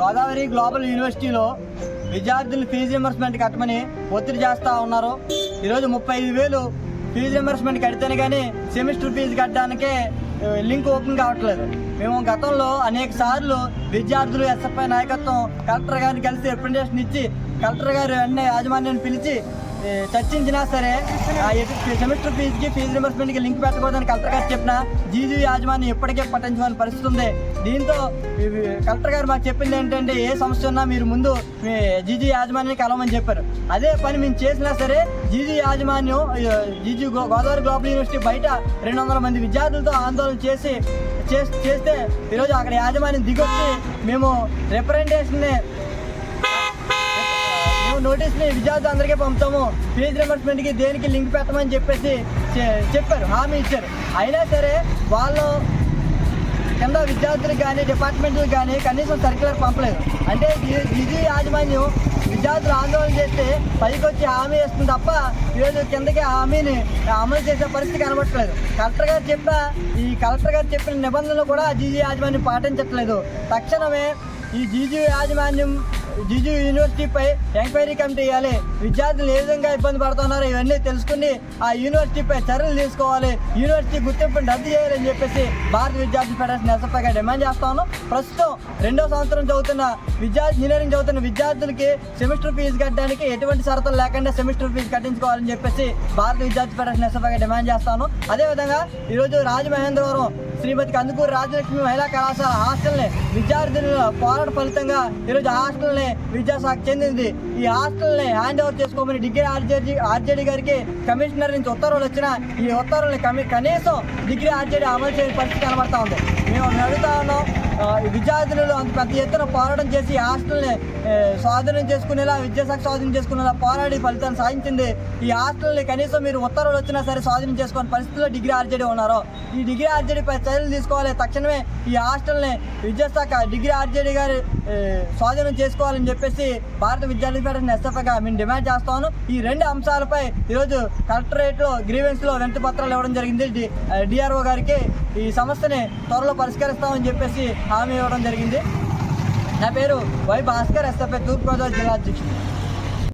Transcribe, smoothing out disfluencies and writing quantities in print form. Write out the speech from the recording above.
Godavari global యూనివర్సిటీలో విద్యార్థులు fee reimbursement కట్టమని ఒత్తిడి చేస్తూ ఉన్నారు. ఈరోజు 35,000 ఫీజు రింబర్స్మెంట్ కడితేనే కానీ సెమిస్టర్ ఫీజు కట్టడానికే లింక్ ఓపెన్ కావట్లేదు. మేము గతంలో అనేక సార్లు విద్యార్థులు ఎస్ఎఫ్ఐ నాయకత్వం కలెక్టర్ గారిని కలిసి రిప్రజెంటేషన్ ఇచ్చి కలెక్టర్ గారు వెంటనే యాజమాన్యాన్ని పిలిచి చర్చించినా సరే సెమిస్టర్ ఫీజుకి ఫీజు రింబర్స్మెంట్కి లింక్ పెట్టకూడదని కలెక్టర్ గారు చెప్పినా జీజీ యాజమాన్యం ఇప్పటికే పట్టించుకోని పరిస్థితి ఉంది. దీంతో కలెక్టర్ గారు మాకు చెప్పింది ఏంటంటే ఏ సమస్య ఉన్నా మీరు ముందు మీ జీజీ యాజమాన్యాన్ని కలవమని చెప్పారు. అదే పని మేము చేసినా సరే జీజీ యాజమాన్యం గోదావరి గ్లోబల్ యూనివర్సిటీ బయట 200 మంది విద్యార్థులతో ఆందోళన చేస్తే ఈరోజు అక్కడ యాజమాన్యం దిగొచ్చి మేము రిప్రజెంటేషన్ని నోటీస్ని విద్యార్థులందరికీ పంపుతాము, ఫీజు రింబర్స్మెంట్కి దేనికి లింక్ పెట్టమని చెప్పేసి చెప్పారు, హామీ ఇచ్చారు. అయినా సరే వాళ్ళు కింద విద్యార్థులకు కానీ డిపార్ట్మెంట్లకు కానీ కనీసం సర్క్యులర్ పంపలేదు. అంటే ఇది యాజమాన్యం విద్యార్థులు ఆందోళన చేస్తే పైకి వచ్చి హామీ ఇస్తుంది తప్ప ఈరోజు కిందకి హామీని అమలు చేసే పరిస్థితి కనబడట్లేదు. కలెక్టర్ గారు చెప్పిన నిబంధనలు కూడా జీజీ యాజమాన్యం పాటించట్లేదు. తక్షణమే ఈ జీజీ యూనివర్సిటీపై ఎంక్వైరీ కమిటీ వేయాలి. విద్యార్థులు ఏ విధంగా ఇబ్బంది పడుతున్నారో ఇవన్నీ తెలుసుకుని ఆ యూనివర్సిటీపై చర్యలు తీసుకోవాలి, యూనివర్సిటీ గుర్తింపుని రద్దు చేయాలని చెప్పేసి భారత విద్యార్థి ఫెడరేషన్ ఎస్ఎఫ్ఐగా డిమాండ్ చేస్తాను. ప్రస్తుతం 2వ సంవత్సరం ఇంజనీరింగ్ చదువుతున్న విద్యార్థులకి సెమిస్టర్ ఫీజు కట్టడానికి ఎటువంటి షరతులు లేకుండా సెమిస్టర్ ఫీజు కట్టించుకోవాలని చెప్పేసి భారత విద్యార్థి ఫెడరేషన్ ఎస్ఎఫ్ఐగా డిమాండ్ చేస్తాను. అదేవిధంగా ఈరోజు రాజమహేంద్రవరం శ్రీమతి కందుకూరు రాజలక్ష్మి మహిళా కళాశాల హాస్టల్ని విద్యార్థుల పోరాట ఫలితంగా ఈరోజు హాస్టల్ని విద్యాశాఖ చెందింది. ఈ హాస్టల్ని హ్యాండ్ ఓవర్ చేసుకోమని డిగ్రీ ఆర్జేడీ గారికి కమిషనర్ నుంచి ఉత్తర్వులు వచ్చినా ఈ ఉత్తర్వుల్ని కనీసం డిగ్రీ ఆర్జేడీ అమలు చేయని పరిస్థితి కనబడతా ఉంది. మేము అడుగుతా ఉన్నాం, విద్యార్థులు అంత పెద్ద ఎత్తున పోరాటం చేసి హాస్టల్ని స్వాధీనం చేసుకునేలా విద్యాశాఖ స్వాధీనం చేసుకునేలా పోరాడి ఫలితాన్ని సాధించింది. ఈ హాస్టల్ని కనీసం మీరు ఉత్తర్వులు వచ్చినా సరే స్వాధీనం చేసుకునే పరిస్థితుల్లో డిగ్రీ ఆర్జేడీ ఉన్నారు. ఈ డిగ్రీ ఆర్జేడీపై చర్యలు తీసుకోవాలి. తక్షణమే ఈ హాస్టల్ని విద్యాశాఖ డిగ్రీ ఆర్జేడీ గారి స్వాధీనం చేసుకోవాలని చెప్పేసి భారత విద్యార్థి ఫెడరేషన్ ఎస్ఎఫ్ఐగా మేము డిమాండ్ చేస్తాను. ఈ 2 అంశాలపై ఈరోజు కలెక్టరేట్లో గ్రీవెన్స్లో వినతి పత్రాలు ఇవ్వడం జరిగింది. డిఆర్ఓ గారికి ఈ సమస్యని త్వరలో పరిష్కరిస్తామని చెప్పేసి హామీ ఇవ్వడం జరిగింది. నా పేరు వై భాస్కర్, ఎస్ఎఫ్ఐ తూర్పుగోదావరి జిల్లా అధ్యక్షుడు.